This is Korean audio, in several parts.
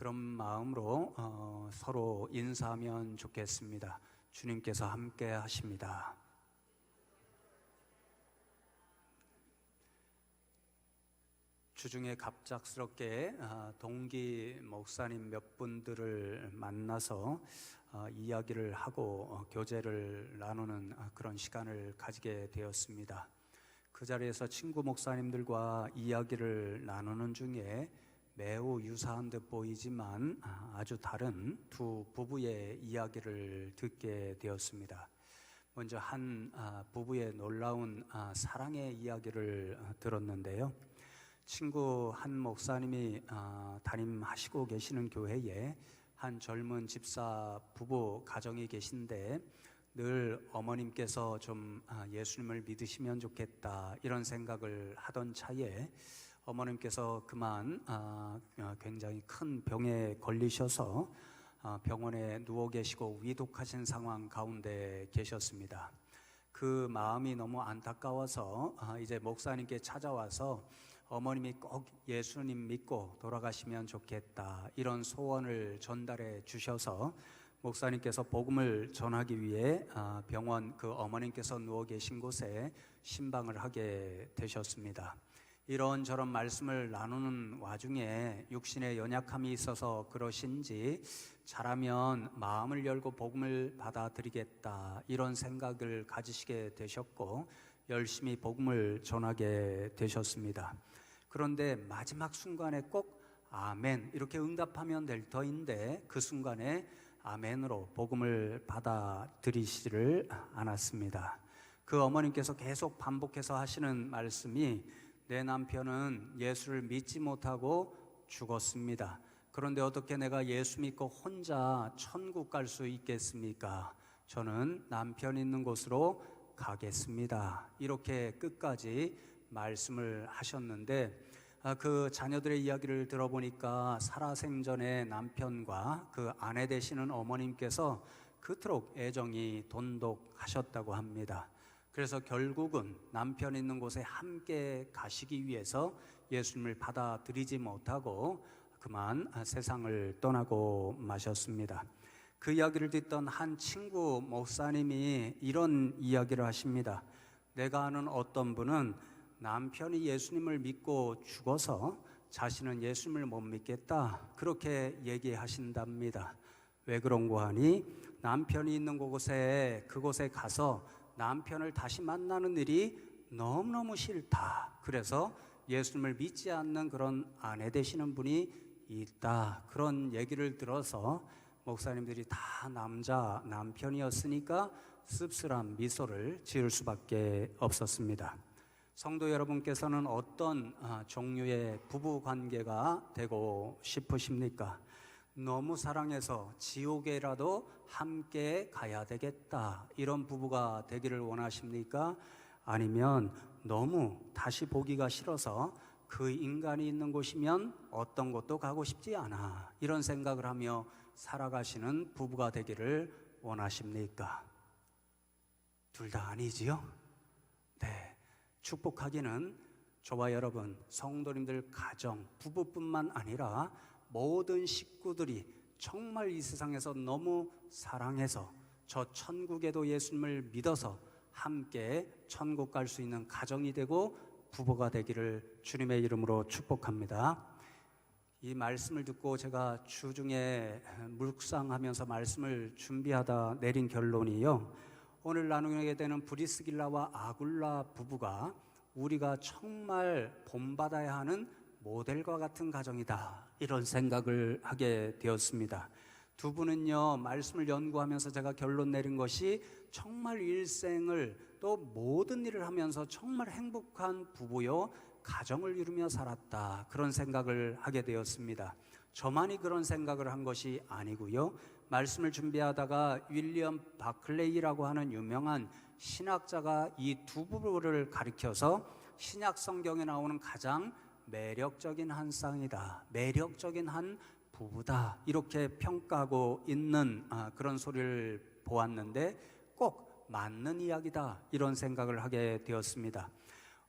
그런 마음으로 서로 인사하면 좋겠습니다. 주님께서 함께 하십니다. 주중에 갑작스럽게 동기 목사님 몇 분들을 만나서 이야기를 하고 교제를 나누는 그런 시간을 가지게 되었습니다. 그 자리에서 친구 목사님들과 이야기를 나누는 중에 매우 유사한 듯 보이지만 아주 다른 두 부부의 이야기를 듣게 되었습니다. 먼저 한 부부의 놀라운 사랑의 이야기를 들었는데요. 친구 한 목사님이 담임하시고 계시는 교회에 한 젊은 집사 부부 가정이 계신데 늘 어머님께서 좀 예수님을 믿으시면 좋겠다 이런 생각을 하던 차에 어머님께서 그만 굉장히 큰 병에 걸리셔서 병원에 누워 계시고 위독하신 상황 가운데 계셨습니다. 그 마음이 너무 안타까워서 이제 목사님께 찾아와서 어머님이 꼭 예수님 믿고 돌아가시면 좋겠다 이런 소원을 전달해 주셔서 목사님께서 복음을 전하기 위해 병원 그 어머님께서 누워 계신 곳에 신방을 하게 되셨습니다. 이런저런 말씀을 나누는 와중에 육신의 연약함이 있어서 그러신지 잘하면 마음을 열고 복음을 받아들이겠다 이런 생각을 가지시게 되셨고 열심히 복음을 전하게 되셨습니다. 그런데 마지막 순간에 꼭 아멘 이렇게 응답하면 될 터인데 그 순간에 아멘으로 복음을 받아들이지를 않았습니다. 그 어머님께서 계속 반복해서 하시는 말씀이 내 남편은 예수를 믿지 못하고 죽었습니다. 그런데 어떻게 내가 예수 믿고 혼자 천국 갈 수 있겠습니까? 저는 남편 있는 곳으로 가겠습니다. 이렇게 끝까지 말씀을 하셨는데 그 자녀들의 이야기를 들어보니까 살아생전에 남편과 그 아내 되시는 어머님께서 그토록 애정이 돈독하셨다고 합니다. 그래서 결국은 남편 있는 곳에 함께 가시기 위해서 예수님을 받아들이지 못하고 그만 세상을 떠나고 마셨습니다. 그 이야기를 듣던 한 친구 목사님이 이런 이야기를 하십니다. 내가 아는 어떤 분은 남편이 예수님을 믿고 죽어서 자신은 예수님을 못 믿겠다 그렇게 얘기하신답니다. 왜 그런고 하니 남편이 있는 그곳에 가서 남편을 다시 만나는 일이 너무너무 싫다. 그래서 예수님을 믿지 않는 그런 아내 되시는 분이 있다. 그런 얘기를 들어서 목사님들이 다 남편이었으니까 씁쓸한 미소를 지을 수밖에 없었습니다. 성도 여러분께서는 어떤 종류의 부부 관계가 되고 싶으십니까? 너무 사랑해서 지옥에라도 함께 가야 되겠다 이런 부부가 되기를 원하십니까? 아니면 너무 다시 보기가 싫어서 그 인간이 있는 곳이면 어떤 곳도 가고 싶지 않아 이런 생각을 하며 살아가시는 부부가 되기를 원하십니까? 둘 다 아니지요? 네, 축복하기는 저와 여러분 성도님들 가정 부부뿐만 아니라 모든 식구들이 정말 이 세상에서 너무 사랑해서 저 천국에도 예수님을 믿어서 함께 천국 갈 수 있는 가정이 되고 부부가 되기를 주님의 이름으로 축복합니다. 이 말씀을 듣고 제가 주중에 묵상하면서 말씀을 준비하다 내린 결론이요, 오늘 나누게 되는 브리스길라와 아굴라 부부가 우리가 정말 본받아야 하는 모델과 같은 가정이다 이런 생각을 하게 되었습니다. 두 분은요 말씀을 연구하면서 제가 결론 내린 것이 정말 일생을 또 모든 일을 하면서 정말 행복한 부부요 가정을 이루며 살았다 그런 생각을 하게 되었습니다. 저만이 그런 생각을 한 것이 아니고요, 말씀을 준비하다가 윌리엄 바클레이라고 하는 유명한 신학자가 이 두 부부를 가리켜서 신약 성경에 나오는 가장 매력적인 한 쌍이다, 매력적인 한 부부다 이렇게 평가하고 있는 그런 소리를 보았는데 꼭 맞는 이야기다 이런 생각을 하게 되었습니다.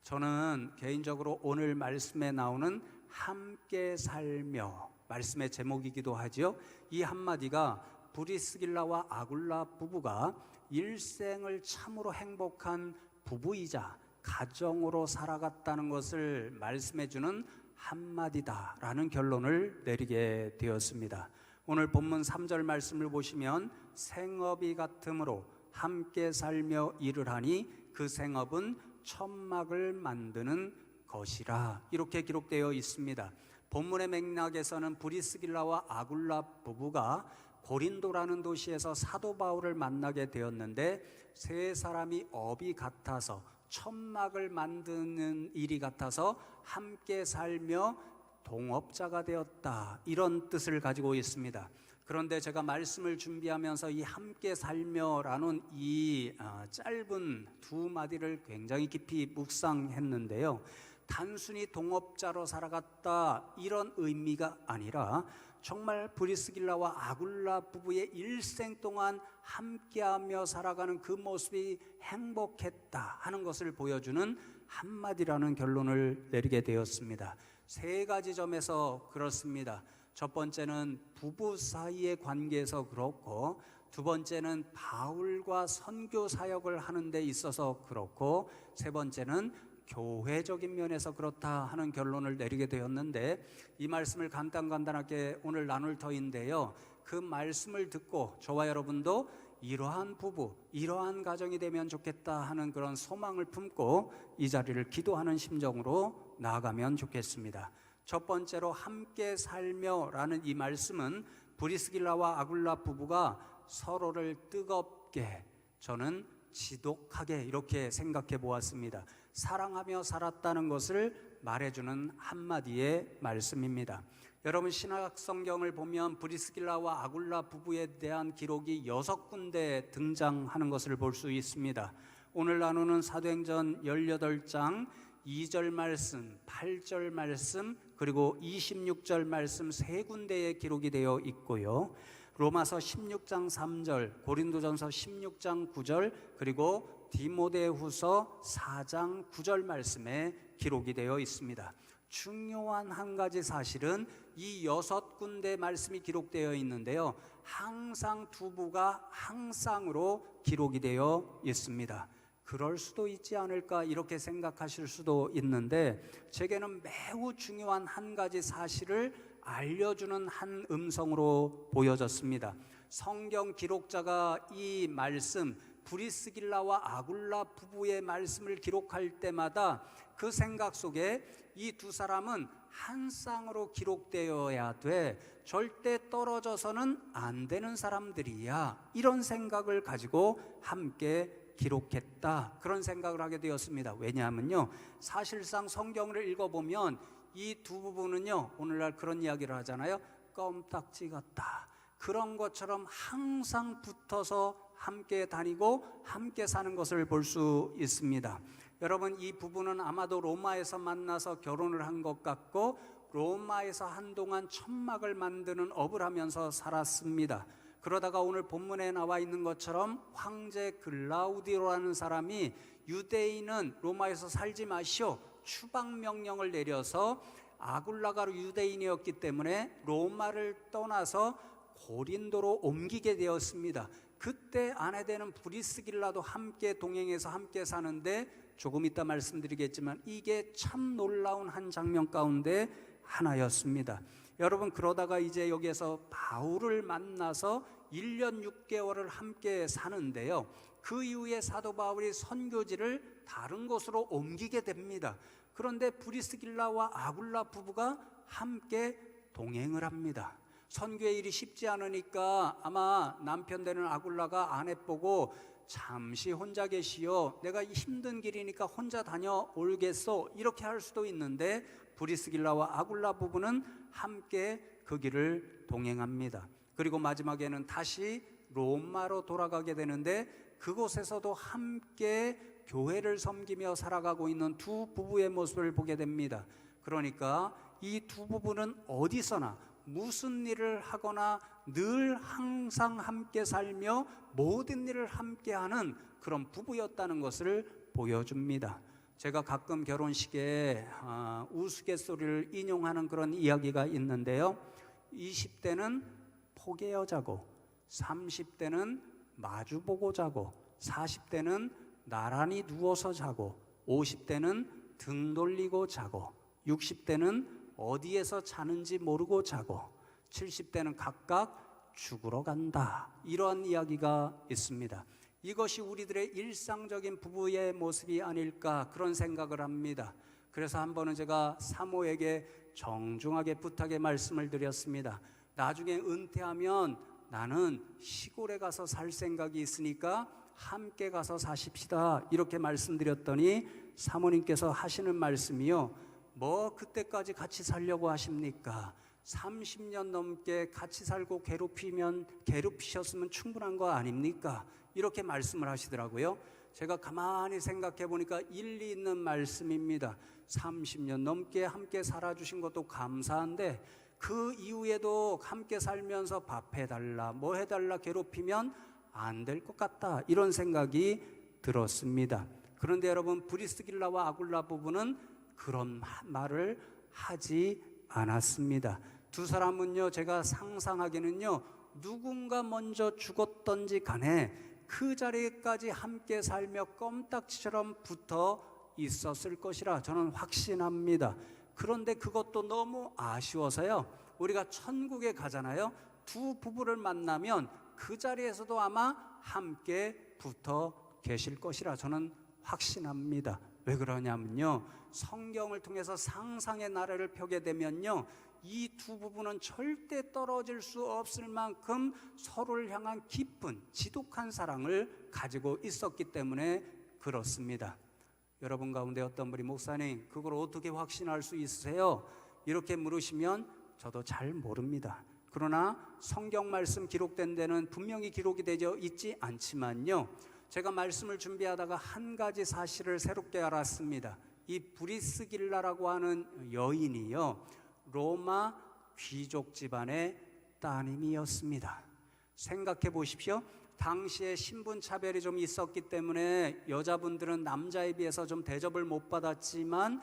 저는 개인적으로 오늘 말씀에 나오는 함께 살며 말씀의 제목이기도 하죠. 이 한마디가 브리스길라와 아굴라 부부가 일생을 참으로 행복한 부부이자 가정으로 살아갔다는 것을 말씀해주는 한마디다라는 결론을 내리게 되었습니다. 오늘 본문 3절 말씀을 보시면 생업이 같으므로 함께 살며 일을 하니 그 생업은 천막을 만드는 것이라, 이렇게 기록되어 있습니다. 본문의 맥락에서는 브리스길라와 아굴라 부부가 고린도라는 도시에서 사도 바울을 만나게 되었는데 세 사람이 업이 같아서 천막을 만드는 일이 같아서 함께 살며 동업자가 되었다, 이런 뜻을 가지고 있습니다. 그런데 제가 말씀을 준비하면서 이 함께 살며라는 이 짧은 두 마디를 굉장히 깊이 묵상했는데요, 단순히 동업자로 살아갔다 이런 의미가 아니라 정말 브리스길라와 아굴라 부부의 일생 동안 함께하며 살아가는 그 모습이 행복했다 하는 것을 보여주는 한마디라는 결론을 내리게 되었습니다. 세 가지 점에서 그렇습니다. 첫 번째는 부부 사이의 관계에서 그렇고, 두 번째는 바울과 선교 사역을 하는 데 있어서 그렇고, 세 번째는 교회적인 면에서 그렇다 하는 결론을 내리게 되었는데, 이 말씀을 간단하게 오늘 나눌 터인데요, 그 말씀을 듣고 저와 여러분도 이러한 부부, 이러한 가정이 되면 좋겠다 하는 그런 소망을 품고 이 자리를 기도하는 심정으로 나아가면 좋겠습니다. 첫 번째로 함께 살며라는 이 말씀은 브리스길라와 아굴라 부부가 서로를 뜨겁게, 저는 지독하게 이렇게 생각해 보았습니다. 사랑하며 살았다는 것을 말해주는 한마디의 말씀입니다. 여러분, 신약 성경을 보면 브리스길라와 아굴라 부부에 대한 기록이 6군데 등장하는 것을 볼 수 있습니다. 오늘 나누는 사도행전 18장 2절 말씀, 8절 말씀, 그리고 26절 말씀 세 군데에 기록이 되어 있고요, 로마서 16장 3절, 고린도전서 16장 9절, 그리고 디모데후서 4장 9절 말씀에 기록이 되어 있습니다. 중요한 한 가지 사실은 이 6군데 말씀이 기록되어 있는데요, 항상 두 부가 항상으로 기록이 되어 있습니다. 그럴 수도 있지 않을까 이렇게 생각하실 수도 있는데, 제게는 매우 중요한 한 가지 사실을 알려주는 한 음성으로 보여졌습니다. 성경 기록자가 이 말씀, 브리스길라와 아굴라 부부의 말씀을 기록할 때마다 그 생각 속에 이 두 사람은 한 쌍으로 기록되어야 돼, 절대 떨어져서는 안 되는 사람들이야, 이런 생각을 가지고 함께 기록했다, 그런 생각을 하게 되었습니다. 왜냐하면요, 사실상 성경을 읽어보면 이 두 부부는요, 오늘날 그런 이야기를 하잖아요, 껌딱지 같다, 그런 것처럼 항상 붙어서 함께 다니고 함께 사는 것을 볼 수 있습니다. 여러분, 이 부부는 아마도 로마에서 만나서 결혼을 한 것 같고 로마에서 한동안 천막을 만드는 업을 하면서 살았습니다. 그러다가 오늘 본문에 나와 있는 것처럼 황제 글라우디오라는 사람이 유대인은 로마에서 살지 마시오, 추방 명령을 내려서 아굴라가 유대인이었기 때문에 로마를 떠나서 고린도로 옮기게 되었습니다. 그때 아내 되는 브리스길라도 함께 동행해서 함께 사는데, 조금 이따 말씀드리겠지만 이게 참 놀라운 한 장면 가운데 하나였습니다. 여러분, 그러다가 이제 여기에서 바울을 만나서 1년 6개월을 함께 사는데요, 그 이후에 사도 바울이 선교지를 다른 곳으로 옮기게 됩니다. 그런데 브리스길라와 아굴라 부부가 함께 동행을 합니다. 선교의 일이 쉽지 않으니까 아마 남편 되는 아굴라가 아내 보고 잠시 혼자 계시오, 내가 힘든 길이니까 혼자 다녀올겠소, 이렇게 할 수도 있는데 브리스길라와 아굴라 부부는 함께 그 길을 동행합니다. 그리고 마지막에는 다시 로마로 돌아가게 되는데 그곳에서도 함께 교회를 섬기며 살아가고 있는 두 부부의 모습을 보게 됩니다. 그러니까 이 두 부부는 어디서나 무슨 일을 하거나 늘 항상 함께 살며 모든 일을 함께하는 그런 부부였다는 것을 보여줍니다. 제가 가끔 결혼식에 우스갯소리를 인용하는 그런 이야기가 있는데요, 20대는 포개어 자고, 30대는 마주보고 자고, 40대는 나란히 누워서 자고, 50대는 등 돌리고 자고, 60대는 어디에서 자는지 모르고 자고, 70대는 각각 죽으러 간다. 이러한 이야기가 있습니다. 이것이 우리들의 일상적인 부부의 모습이 아닐까 그런 생각을 합니다. 그래서 한 번은 제가 사모에게 정중하게 부탁의 말씀을 드렸습니다. 나중에 은퇴하면 나는 시골에 가서 살 생각이 있으니까 함께 가서 사십시다. 이렇게 말씀드렸더니 사모님께서 하시는 말씀이요, 뭐 그때까지 같이 살려고 하십니까? 30년 넘게 같이 살고 괴롭히셨으면 충분한 거 아닙니까? 이렇게 말씀을 하시더라고요. 제가 가만히 생각해 보니까 일리 있는 말씀입니다. 30년 넘게 함께 살아주신 것도 감사한데 그 이후에도 함께 살면서 밥 해달라 뭐 해달라 괴롭히면 안 될 것 같다, 이런 생각이 들었습니다. 그런데 여러분, 브리스길라와 아굴라 부부는 그런 말을 하지 않았습니다. 두 사람은요, 제가 상상하기는요, 누군가 먼저 죽었던지 간에 그 자리까지 함께 살며 껌딱지처럼 붙어 있었을 것이라 저는 확신합니다. 그런데 그것도 너무 아쉬워서요, 우리가 천국에 가잖아요. 두 부부를 만나면 그 자리에서도 아마 함께 붙어 계실 것이라 저는 확신합니다. 왜 그러냐면요, 성경을 통해서 상상의 나래를 펴게 되면요, 이 두 부부는 절대 떨어질 수 없을 만큼 서로를 향한 깊은 지독한 사랑을 가지고 있었기 때문에 그렇습니다. 여러분 가운데 어떤 분이 목사님 그걸 어떻게 확신할 수 있으세요? 이렇게 물으시면 저도 잘 모릅니다. 그러나 성경 말씀 기록된 데는 분명히 기록이 되어 있지 않지만요, 제가 말씀을 준비하다가 한 가지 사실을 새롭게 알았습니다. 이 브리스길라라고 하는 여인이요, 로마 귀족 집안의 따님이었습니다. 생각해 보십시오. 당시에 신분 차별이 좀 있었기 때문에 여자분들은 남자에 비해서 좀 대접을 못 받았지만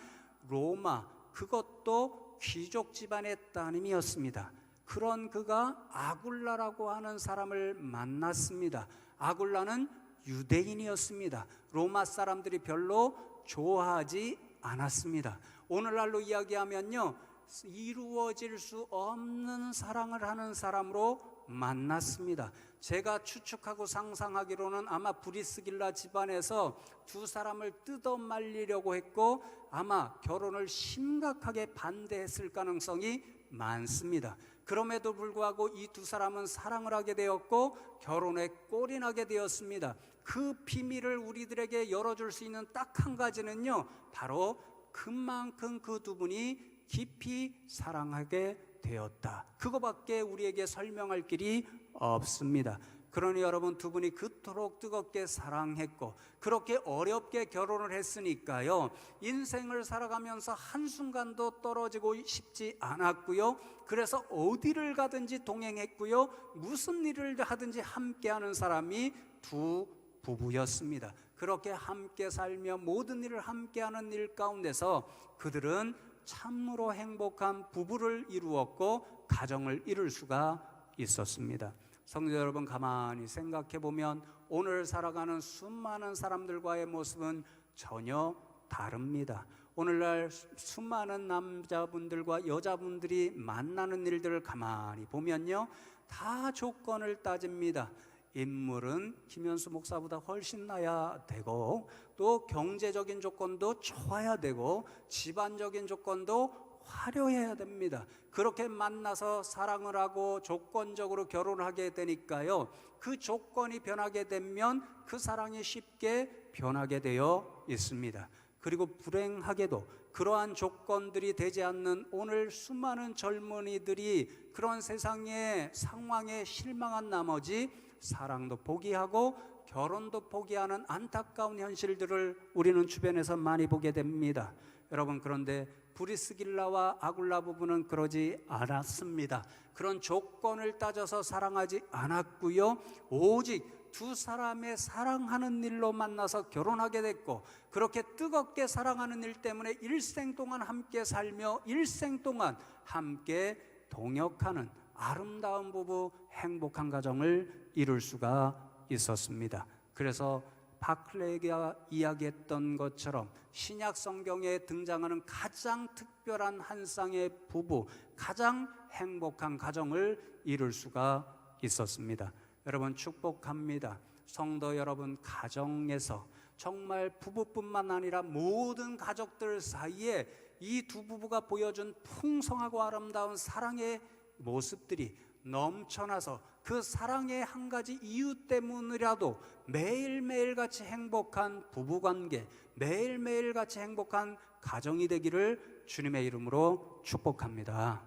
로마, 그것도 귀족 집안의 따님이었습니다. 그런 그가 아굴라라고 하는 사람을 만났습니다. 아굴라는 유대인이었습니다. 로마 사람들이 별로 좋아하지 않았습니다. 오늘날로 이야기하면요, 이루어질 수 없는 사랑을 하는 사람으로 만났습니다. 제가 추측하고 상상하기로는 아마 브리스길라 집안에서 두 사람을 뜯어 말리려고 했고 아마 결혼을 심각하게 반대했을 가능성이 많습니다. 그럼에도 불구하고 이 두 사람은 사랑을 하게 되었고 결혼에 꼴이 나게 되었습니다. 그 비밀을 우리들에게 열어줄 수 있는 딱 한 가지는요, 바로 그만큼 그 두 분이 깊이 사랑하게 되었다, 그거밖에 우리에게 설명할 길이 없습니다. 그러니 여러분, 두 분이 그토록 뜨겁게 사랑했고 그렇게 어렵게 결혼을 했으니까요, 인생을 살아가면서 한순간도 떨어지고 싶지 않았고요, 그래서 어디를 가든지 동행했고요, 무슨 일을 하든지 함께하는 사람이 두 부부였습니다. 그렇게 함께 살며 모든 일을 함께하는 일 가운데서 그들은 참으로 행복한 부부를 이루었고 가정을 이룰 수가 있었습니다. 성도 여러분, 가만히 생각해 보면 오늘 살아가는 수많은 사람들과의 모습은 전혀 다릅니다. 오늘날 수많은 남자분들과 여자분들이 만나는 일들을 가만히 보면요, 다 조건을 따집니다. 인물은 김현수 목사보다 훨씬 나야 되고, 또 경제적인 조건도 좋아야 되고, 집안적인 조건도 화려해야 됩니다. 그렇게 만나서 사랑을 하고 조건적으로 결혼을 하게 되니까요, 그 조건이 변하게 되면 그 사랑이 쉽게 변하게 되어 있습니다. 그리고 불행하게도 그러한 조건들이 되지 않는 오늘 수많은 젊은이들이 그런 세상의 상황에 실망한 나머지 사랑도 포기하고 결혼도 포기하는 안타까운 현실들을 우리는 주변에서 많이 보게 됩니다. 여러분, 그런데 브리스길라와 아굴라 부부는 그러지 않았습니다. 그런 조건을 따져서 사랑하지 않았고요, 오직 두 사람의 사랑하는 일로 만나서 결혼하게 됐고, 그렇게 뜨겁게 사랑하는 일 때문에 일생 동안 함께 살며 일생 동안 함께 동역하는 아름다운 부부, 행복한 가정을 이룰 수가 있었습니다. 그래서 바클레이가 이야기했던 것처럼 신약 성경에 등장하는 가장 특별한 한 쌍의 부부, 가장 행복한 가정을 이룰 수가 있었습니다. 여러분 축복합니다. 성도 여러분 가정에서 정말 부부뿐만 아니라 모든 가족들 사이에 이 두 부부가 보여준 풍성하고 아름다운 사랑의 모습들이 넘쳐나서 그 사랑의 한 가지 이유 때문이라도 매일매일 같이 행복한 부부관계, 매일매일 같이 행복한 가정이 되기를 주님의 이름으로 축복합니다.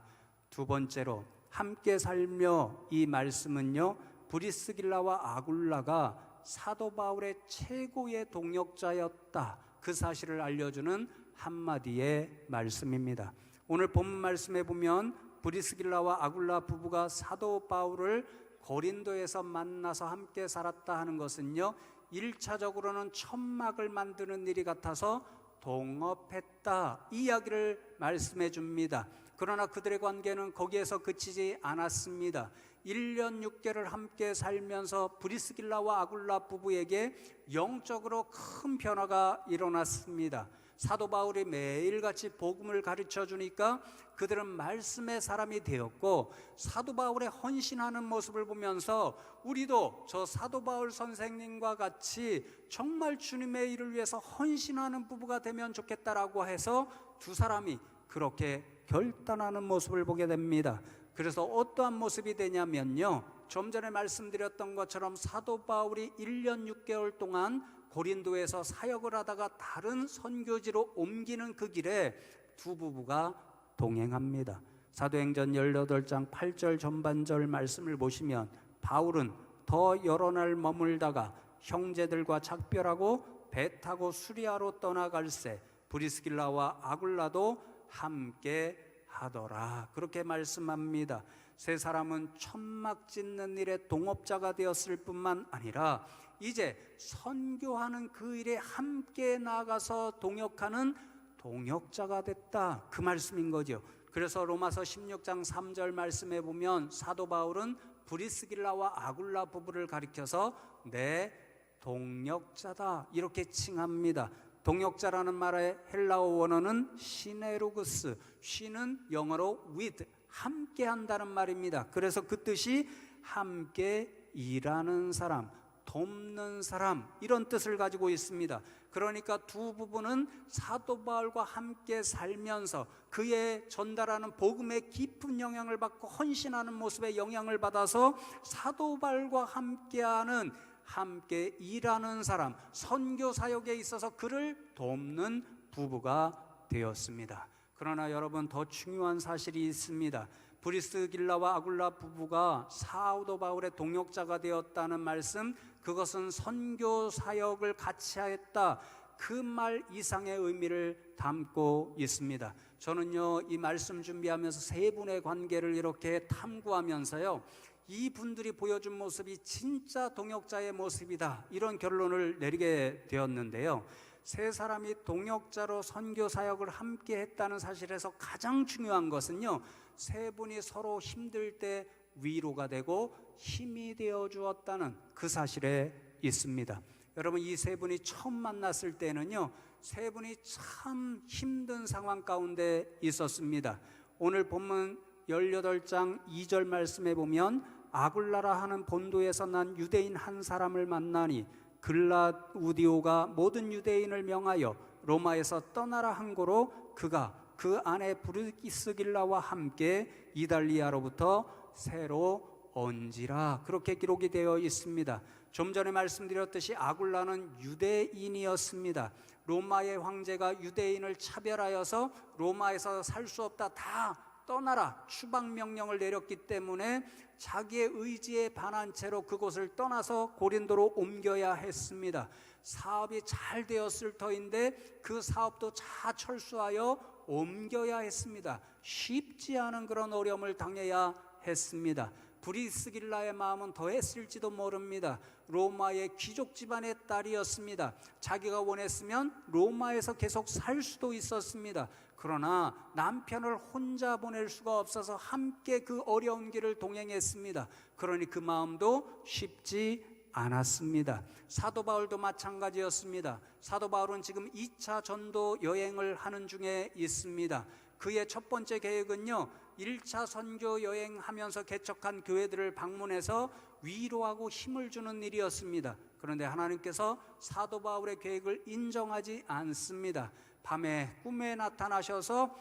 두 번째로 함께 살며, 이 말씀은요 브리스길라와 아굴라가 사도 바울의 최고의 동역자였다, 그 사실을 알려주는 한마디의 말씀입니다. 오늘 본문 말씀에 보면 브리스길라와 아굴라 부부가 사도 바울을 고린도에서 만나서 함께 살았다 하는 것은요 1차적으로는 천막을 만드는 일이 같아서 동업했다, 이 이야기를 말씀해 줍니다. 그러나 그들의 관계는 거기에서 그치지 않았습니다. 1년 6개월을 함께 살면서 브리스길라와 아굴라 부부에게 영적으로 큰 변화가 일어났습니다. 사도 바울이 매일같이 복음을 가르쳐 주니까 그들은 말씀의 사람이 되었고, 사도 바울의 헌신하는 모습을 보면서 우리도 저 사도 바울 선생님과 같이 정말 주님의 일을 위해서 헌신하는 부부가 되면 좋겠다라고 해서 두 사람이 그렇게 결단하는 모습을 보게 됩니다. 그래서 어떠한 모습이 되냐면요, 좀 전에 말씀드렸던 것처럼 사도 바울이 1년 6개월 동안 고린도에서 사역을 하다가 다른 선교지로 옮기는 그 길에 두 부부가 동행합니다. 사도행전 18장 8절 전반절 말씀을 보시면 바울은 더 여러 날 머물다가 형제들과 작별하고 배 타고 수리아로 떠나갈새 브리스길라와 아굴라도 함께 하더라, 그렇게 말씀합니다. 세 사람은 천막 짓는 일에 동업자가 되었을 뿐만 아니라 이제 선교하는 그 일에 함께 나가서 동역하는 동역자가 됐다, 그 말씀인 거죠. 그래서 로마서 16장 3절 말씀에 보면 사도 바울은 브리스길라와 아굴라 부부를 가리켜서 내 동역자다, 이렇게 칭합니다. 동역자라는 말의 헬라어 원어는 시네루그스, 시는 영어로 with, 함께 한다는 말입니다. 그래서 그 뜻이 함께 일하는 사람, 돕는 사람, 이런 뜻을 가지고 있습니다. 그러니까 두 부부는 사도 바울과 함께 살면서 그의 전달하는 복음의 깊은 영향을 받고 헌신하는 모습에 영향을 받아서 사도 바울과 함께하는, 함께 일하는 사람, 선교 사역에 있어서 그를 돕는 부부가 되었습니다. 그러나 여러분, 더 중요한 사실이 있습니다. 브리스길라와 아굴라 부부가 사도 바울의 동역자가 되었다는 말씀, 그것은 선교 사역을 같이 하였다, 그 말 이상의 의미를 담고 있습니다. 저는요 이 말씀 준비하면서 세 분의 관계를 이렇게 탐구하면서요, 이 분들이 보여준 모습이 진짜 동역자의 모습이다, 이런 결론을 내리게 되었는데요. 세 사람이 동역자로 선교 사역을 함께 했다는 사실에서 가장 중요한 것은요, 세 분이 서로 힘들 때 위로가 되고 힘이 되어 주었다는 그 사실에 있습니다. 여러분, 이 세 분이 처음 만났을 때는요, 세 분이 참 힘든 상황 가운데 있었습니다. 오늘 본문 18장 2절 말씀에 보면 아굴라라 하는 본도에서 난 유대인 한 사람을 만나니 글라우디오가 모든 유대인을 명하여 로마에서 떠나라 한 고로 그가 그 안에 브리스길라와 함께 이달리아로부터 새로 온지라, 그렇게 기록이 되어 있습니다. 좀 전에 말씀드렸듯이 아굴라는 유대인이었습니다. 로마의 황제가 유대인을 차별하여서 로마에서 살 수 없다, 다 떠나라, 추방 명령을 내렸기 때문에 자기의 의지에 반한 채로 그곳을 떠나서 고린도로 옮겨야 했습니다. 사업이 잘 되었을 터인데 그 사업도 다 철수하여 옮겨야 했습니다. 쉽지 않은 그런 어려움을 당해야 했습니다. 브리스길라의 마음은 더했을지도 모릅니다. 로마의 귀족 집안의 딸이었습니다. 자기가 원했으면 로마에서 계속 살 수도 있었습니다. 그러나 남편을 혼자 보낼 수가 없어서 함께 그 어려운 길을 동행했습니다. 그러니 그 마음도 쉽지 않았습니다. 사도 바울도 마찬가지였습니다. 사도 바울은 지금 2차 전도 여행을 하는 중에 있습니다. 그의 첫 번째 계획은요, 1차 선교 여행하면서 개척한 교회들을 방문해서 위로하고 힘을 주는 일이었습니다. 그런데 하나님께서 사도 바울의 계획을 인정하지 않습니다. 밤에 꿈에 나타나셔서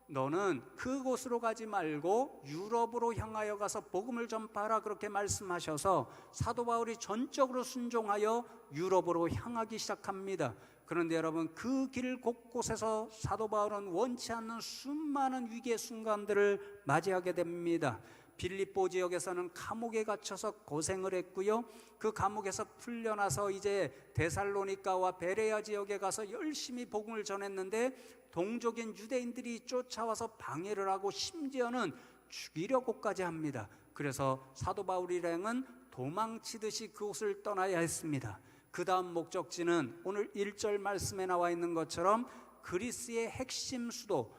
너는 그곳으로 가지 말고 유럽으로 향하여 가서 복음을 전파하라, 그렇게 말씀하셔서 사도 바울이 전적으로 순종하여 유럽으로 향하기 시작합니다. 그런데 여러분, 그 길 곳곳에서 사도 바울은 원치 않는 수많은 위기의 순간들을 맞이하게 됩니다. 빌립보 지역에서는 감옥에 갇혀서 고생을 했고요, 그 감옥에서 풀려나서 이제 데살로니가와 베레아 지역에 가서 열심히 복음을 전했는데 동족인 유대인들이 쫓아와서 방해를 하고 심지어는 죽이려고까지 합니다. 그래서 사도 바울 일행은 도망치듯이 그곳을 떠나야 했습니다. 그 다음 목적지는 오늘 1절 말씀에 나와 있는 것처럼 그리스의 핵심 수도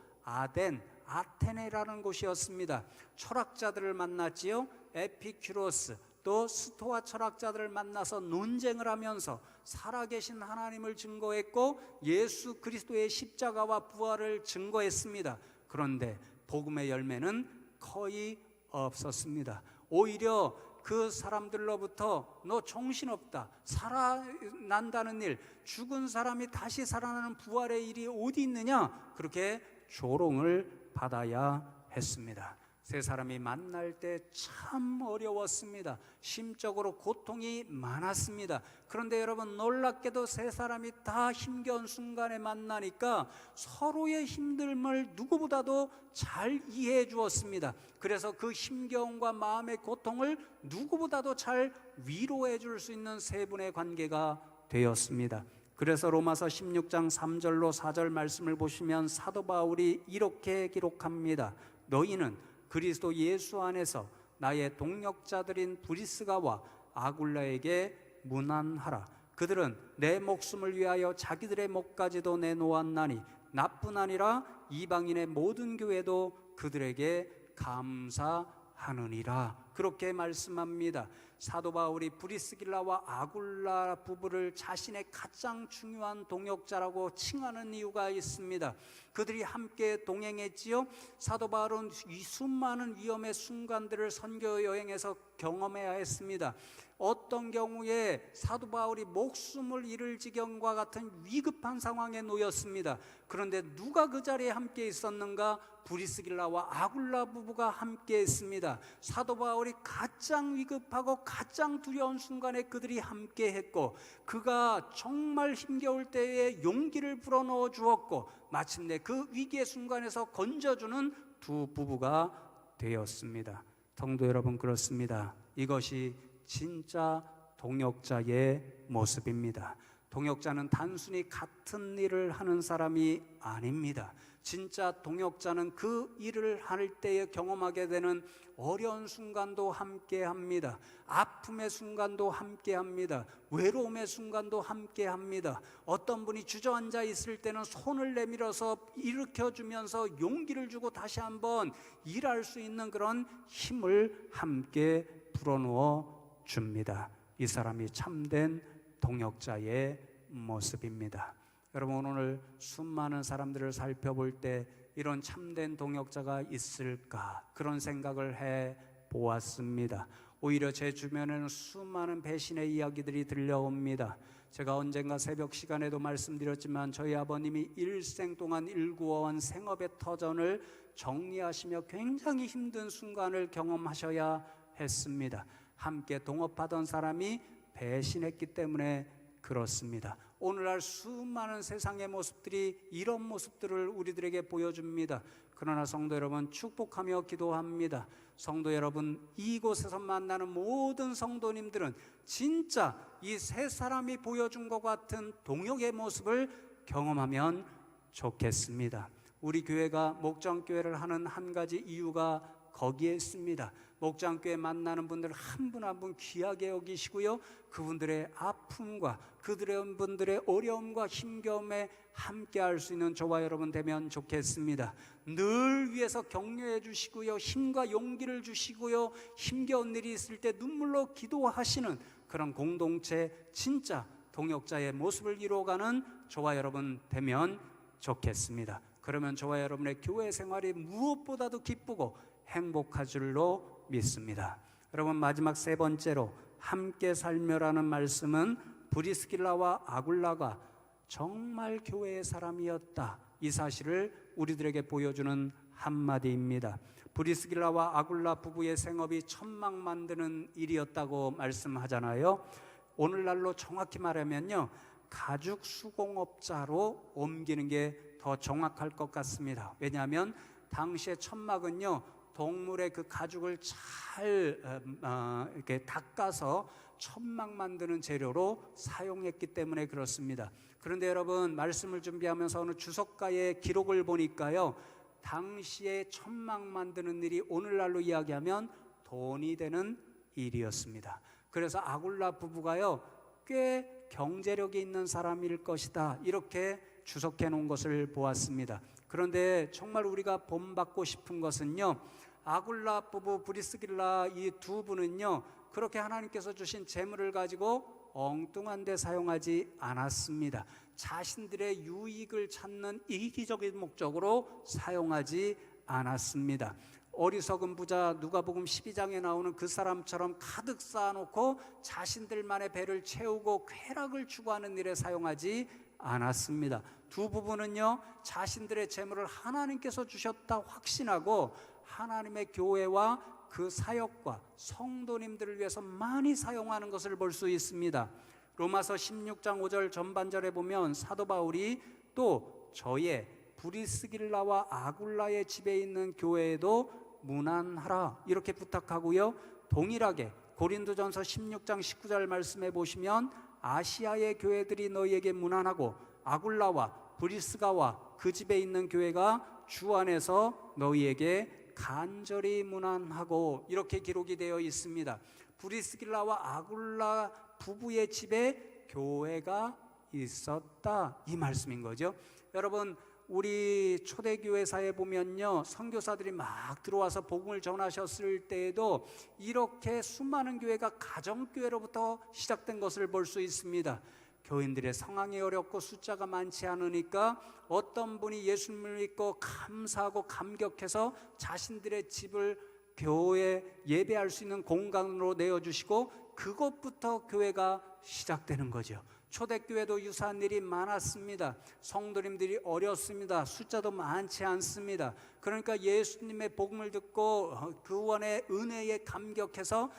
아테네라는 곳이었습니다. 철학자들을 만났지요. 에피큐로스, 또 스토아 철학자들을 만나서 논쟁을 하면서 살아계신 하나님을 증거했고 예수 그리스도의 십자가와 부활을 증거했습니다. 그런데 복음의 열매는 거의 없었습니다. 오히려 그 사람들로부터 너 정신없다, 살아난다는 일, 죽은 사람이 다시 살아나는 부활의 일이 어디 있느냐, 그렇게 조롱을 받아야 했습니다. 세 사람이 만날 때 참 어려웠습니다. 심적으로 고통이 많았습니다. 그런데 여러분, 놀랍게도 세 사람이 다 힘겨운 순간에 만나니까 서로의 힘듦을 누구보다도 잘 이해해 주었습니다. 그래서 그 힘겨움과 마음의 고통을 누구보다도 잘 위로해 줄 수 있는 세 분의 관계가 되었습니다. 그래서 로마서 16장 3절로 4절 말씀을 보시면 사도 바울이 이렇게 기록합니다. 너희는 그리스도 예수 안에서 나의 동역자들인 브리스가와 아굴라에게 문안하라. 그들은 내 목숨을 위하여 자기들의 목까지도 내놓았나니 나뿐 아니라 이방인의 모든 교회도 그들에게 감사하느니라. 그렇게 말씀합니다. 사도 바울이 브리스길라와 아굴라 부부를 자신의 가장 중요한 동역자라고 칭하는 이유가 있습니다. 그들이 함께 동행했지요. 사도 바울은 이 수많은 위험의 순간들을 선교 여행에서 경험해야 했습니다. 어떤 경우에 사도 바울이 목숨을 잃을 지경과 같은 위급한 상황에 놓였습니다. 그런데 누가 그 자리에 함께 있었는가? 브리스길라와 아굴라 부부가 함께 있습니다. 사도 바울이 가장 위급하고 가장 두려운 순간에 그들이 함께 했고, 그가 정말 힘겨울 때에 용기를 불어넣어 주었고, 마침내 그 위기의 순간에서 건져주는 두 부부가 되었습니다. 성도 여러분, 그렇습니다. 이것이 진짜 동역자의 모습입니다. 동역자는 단순히 같은 일을 하는 사람이 아닙니다. 진짜 동역자는 그 일을 할 때에 경험하게 되는 어려운 순간도 함께 합니다. 아픔의 순간도 함께 합니다. 외로움의 순간도 함께 합니다. 어떤 분이 주저앉아 있을 때는 손을 내밀어서 일으켜주면서 용기를 주고 다시 한번 일할 수 있는 그런 힘을 함께 불어넣어 줍니다. 이 사람이 참된 동역자의 모습입니다. 여러분, 오늘 수많은 사람들을 살펴볼 때 이런 참된 동역자가 있을까, 그런 생각을 해 보았습니다. 오히려 제 주변에는 수많은 배신의 이야기들이 들려옵니다. 제가 언젠가 새벽 시간에도 말씀드렸지만 저희 아버님이 일생 동안 일구어온 생업의 터전을 정리하시며 굉장히 힘든 순간을 경험하셔야 했습니다. 함께 동업하던 사람이 배신했기 때문에 그렇습니다. 오늘날 수많은 세상의 모습들이 이런 모습들을 우리들에게 보여줍니다. 그러나 성도 여러분, 축복하며 기도합니다. 성도 여러분, 이곳에서 만나는 모든 성도님들은 진짜 이 세 사람이 보여준 것 같은 동역의 모습을 경험하면 좋겠습니다. 우리 교회가 목장교회를 하는 한 가지 이유가 거기에 있습니다. 목장교회 만나는 분들 한 분 한 분 귀하게 여기시고요, 그분들의 아픔과 그들의 분들의 어려움과 힘겨움에 함께 할 수 있는 저와 여러분 되면 좋겠습니다. 늘 위해서 격려해 주시고요, 힘과 용기를 주시고요, 힘겨운 일이 있을 때 눈물로 기도하시는 그런 공동체, 진짜 동역자의 모습을 이루어가는 저와 여러분 되면 좋겠습니다. 그러면 저와 여러분의 교회 생활이 무엇보다도 기쁘고 행복할 줄로 믿습니다. 여러분, 마지막 세 번째로 함께 살며라는 말씀은 브리스길라와 아굴라가 정말 교회의 사람이었다, 이 사실을 우리들에게 보여주는 한마디입니다. 브리스길라와 아굴라 부부의 생업이 천막 만드는 일이었다고 말씀하잖아요. 오늘날로 정확히 말하면요, 가죽 수공업자로 옮기는 게 더 정확할 것 같습니다. 왜냐하면 당시의 천막은요, 동물의 그 가죽을 잘 이렇게 닦아서 천막 만드는 재료로 사용했기 때문에 그렇습니다. 그런데 여러분, 말씀을 준비하면서 어느 주석가의 기록을 보니까요, 당시에 천막 만드는 일이 오늘날로 이야기하면 돈이 되는 일이었습니다. 그래서 아굴라 부부가요, 꽤 경제력이 있는 사람일 것이다, 이렇게 주석해 놓은 것을 보았습니다. 그런데 정말 우리가 본받고 싶은 것은요, 아굴라 부부, 브리스길라 이 두 분은요, 그렇게 하나님께서 주신 재물을 가지고 엉뚱한 데 사용하지 않았습니다. 자신들의 유익을 찾는 이기적인 목적으로 사용하지 않았습니다. 어리석은 부자, 누가복음 12장에 나오는 그 사람처럼 가득 쌓아놓고 자신들만의 배를 채우고 쾌락을 추구하는 일에 사용하지 않았습니다. 두 부부는요, 자신들의 재물을 하나님께서 주셨다 확신하고 하나님의 교회와 그 사역과 성도님들을 위해서 많이 사용하는 것을 볼 수 있습니다. 로마서 16장 5절 전반절에 보면 사도 바울이 또 저의 브리스길라와 아굴라의 집에 있는 교회에도 문안하라, 이렇게 부탁하고요, 동일하게 고린도전서 16장 19절 말씀해 보시면 아시아의 교회들이 너희에게 문안하고 아굴라와 브리스가와 그 집에 있는 교회가 주 안에서 너희에게 간절히 문안하고, 이렇게 기록이 되어 있습니다. 브리스길라와 아굴라 부부의 집에 교회가 있었다, 이 말씀인 거죠. 여러분, 우리 초대교회사에 보면요, 선교사들이 막 들어와서 복음을 전하셨을 때에도 이렇게 수많은 교회가 가정교회로부터 시작된 것을 볼 수 있습니다. 교인들의 상황이 어렵고 숫자가 많지 않으니까 어떤 분이 예수님을 믿고 감사하고 감격해서 자신들의 집을 교회 예배할 수 있는 공간으로 내어주시고 그것부터 교회가 시작되는 거죠. 초대교회도 유사한 일이 많았습니다. 성도님들이 어렸습니다. 숫자도 많지 않습니다. 그러니까 예수님의 복음을 듣고 구원의 은혜에 감격해서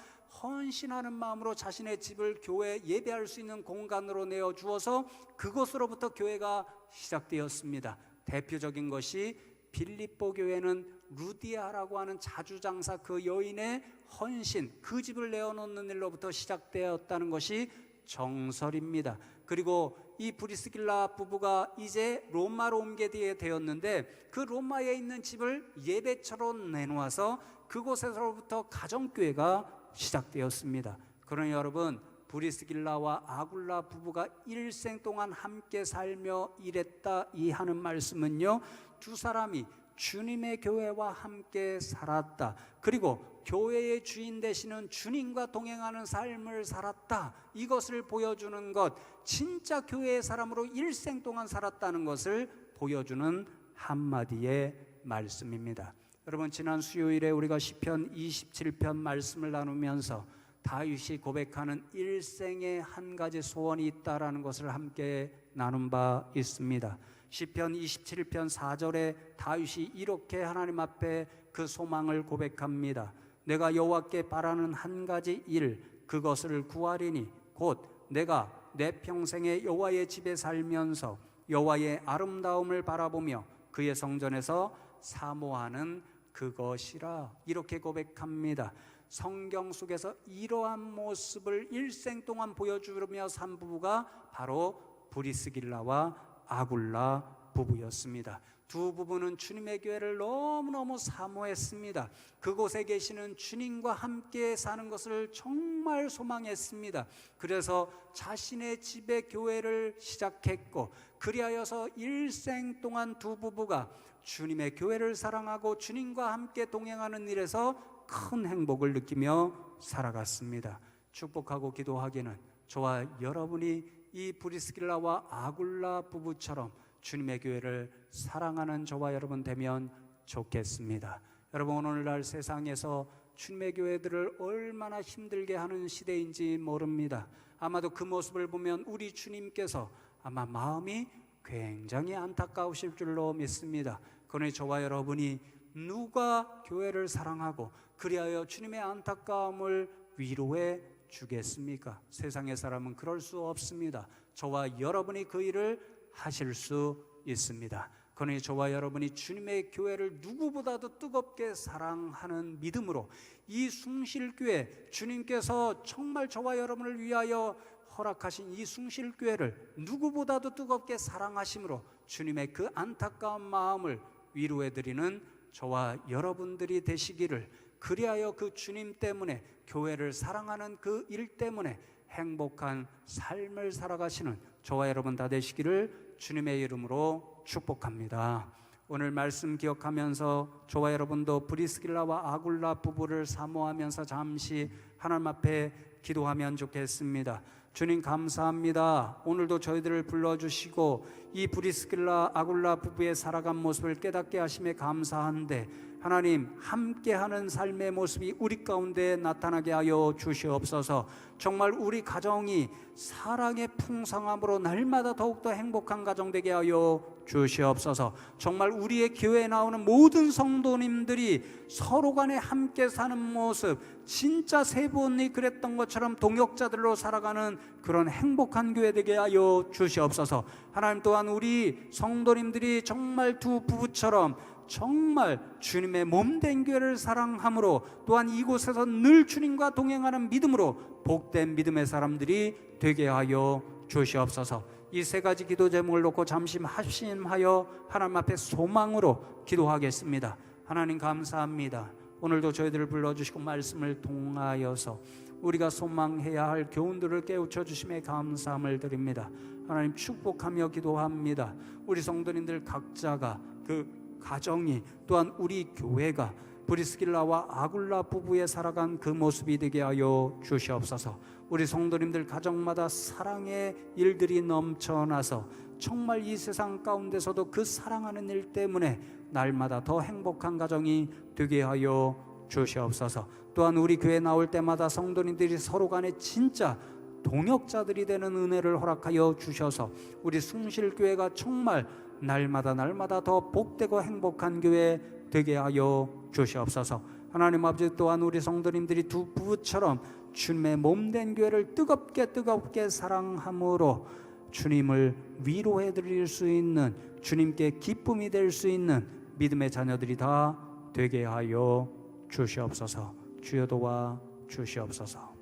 헌신하는 마음으로 자신의 집을 교회 예배할 수 있는 공간으로 내어주어서 그것으로부터 교회가 시작되었습니다. 대표적인 것이 빌립보 교회는 루디아라고 하는 자주장사 그 여인의 헌신, 그 집을 내어놓는 일로부터 시작되었다는 것이 정설입니다. 그리고 이 브리스길라 부부가 이제 로마로 옮기게 되었는데 그 로마에 있는 집을 예배처로 내놓아서 그곳에서부터 가정교회가 시작되었습니다. 그러니 여러분, 브리스길라와 아굴라 부부가 일생 동안 함께 살며 일했다, 이 하는 말씀은요, 두 사람이 주님의 교회와 함께 살았다, 그리고 교회의 주인 되시는 주님과 동행하는 삶을 살았다, 이것을 보여주는 것, 진짜 교회의 사람으로 일생 동안 살았다는 것을 보여주는 한마디의 말씀입니다. 여러분, 지난 수요일에 우리가 시편 27편 말씀을 나누면서 다윗이 고백하는 일생에 한 가지 소원이 있다라는 것을 함께 나눈 바 있습니다. 시편 27편 4절에 다윗이 이렇게 하나님 앞에 그 소망을 고백합니다. 내가 여호와께 바라는 한 가지 일, 그것을 구하리니 곧 내가 내 평생에 여호와의 집에 살면서 여호와의 아름다움을 바라보며 그의 성전에서 사모하는 그것이라, 이렇게 고백합니다. 성경 속에서 이러한 모습을 일생 동안 보여주며 산 부부가 바로 브리스길라와 아굴라 부부였습니다. 두 부부는 주님의 교회를 너무너무 사모했습니다. 그곳에 계시는 주님과 함께 사는 것을 정말 소망했습니다. 그래서 자신의 집에 교회를 시작했고, 그리하여서 일생 동안 두 부부가 주님의 교회를 사랑하고 주님과 함께 동행하는 일에서 큰 행복을 느끼며 살아갔습니다. 축복하고 기도하기는 저와 여러분이 이 브리스길라와 아굴라 부부처럼 주님의 교회를 사랑하는 저와 여러분 되면 좋겠습니다. 여러분, 오늘날 세상에서 주님의 교회들을 얼마나 힘들게 하는 시대인지 모릅니다. 아마도 그 모습을 보면 우리 주님께서 아마 마음이 굉장히 안타까우실 줄로 믿습니다. 그러니 저와 여러분이 누가 교회를 사랑하고 그리하여 주님의 안타까움을 위로해 주겠습니까? 세상의 사람은 그럴 수 없습니다. 저와 여러분이 그 일을 하실 수 있습니다. 그러니 저와 여러분이 주님의 교회를 누구보다도 뜨겁게 사랑하는 믿음으로 이 숭실교회, 주님께서 정말 저와 여러분을 위하여 허락하신 이 숭실교회를 누구보다도 뜨겁게 사랑하심으로 주님의 그 안타까운 마음을 위로해드리는 저와 여러분들이 되시기를, 그리하여 그 주님 때문에 교회를 사랑하는 그 일 때문에 행복한 삶을 살아가시는 저와 여러분 다 되시기를 주님의 이름으로 축복합니다. 오늘 말씀 기억하면서 저와 여러분도 브리스길라와 아굴라 부부를 사모하면서 잠시 하나님 앞에 기도하면 좋겠습니다. 주님 감사합니다. 오늘도 저희들을 불러주시고 이 브리스길라 아굴라 부부의 살아간 모습을 깨닫게 하심에 감사한데, 하나님 함께하는 삶의 모습이 우리 가운데 나타나게 하여 주시옵소서. 정말 우리 가정이 사랑의 풍성함으로 날마다 더욱더 행복한 가정 되게 하여 주시옵소서. 정말 우리의 교회에 나오는 모든 성도님들이 서로 간에 함께 사는 모습, 진짜 세 분이 그랬던 것처럼 동역자들로 살아가는 그런 행복한 교회 되게 하여 주시옵소서. 하나님 또한 우리 성도님들이 정말 두 부부처럼 정말 주님의 몸된 교회를 사랑함으로, 또한 이곳에서 늘 주님과 동행하는 믿음으로 복된 믿음의 사람들이 되게 하여 주시옵소서. 이 세 가지 기도 제목을 놓고 잠시 합심하여 하나님 앞에 소망으로 기도하겠습니다. 하나님 감사합니다. 오늘도 저희들을 불러주시고 말씀을 통하여서 우리가 소망해야 할 교훈들을 깨우쳐 주심에 감사함을 드립니다. 하나님 축복하며 기도합니다. 우리 성도님들 각자가 그 가정이, 또한 우리 교회가 브리스길라와 아굴라 부부의 살아간 그 모습이 되게 하여 주시옵소서. 우리 성도님들 가정마다 사랑의 일들이 넘쳐나서 정말 이 세상 가운데서도 그 사랑하는 일 때문에 날마다 더 행복한 가정이 되게 하여 주시옵소서. 또한 우리 교회 나올 때마다 성도님들이 서로 간에 진짜 동역자들이 되는 은혜를 허락하여 주셔서 우리 숭실교회가 정말 날마다 더 복되고 행복한 교회 되게 하여 주시옵소서. 하나님 아버지, 또한 우리 성도님들이 두 부부처럼 주님의 몸된 교회를 뜨겁게 사랑함으로 주님을 위로해 드릴 수 있는, 주님께 기쁨이 될 수 있는 믿음의 자녀들이 다 되게 하여 주시옵소서. 주여 도와 주시옵소서.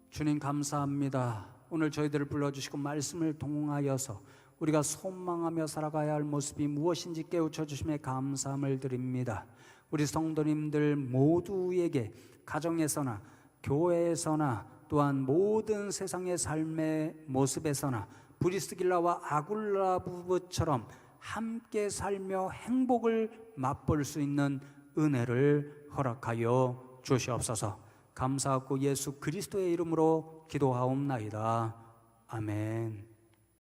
주님 감사합니다. 오늘 저희들을 불러주시고 말씀을 통하여서 우리가 소망하며 살아가야 할 모습이 무엇인지 깨우쳐 주심에 감사함을 드립니다. 우리 성도님들 모두에게 가정에서나 교회에서나 또한 모든 세상의 삶의 모습에서나 브리스길라와 아굴라 부부처럼 함께 살며 행복을 맛볼 수 있는 은혜를 허락하여 주시옵소서. 감사하고 예수 그리스도의 이름으로 기도하옵나이다. 아멘.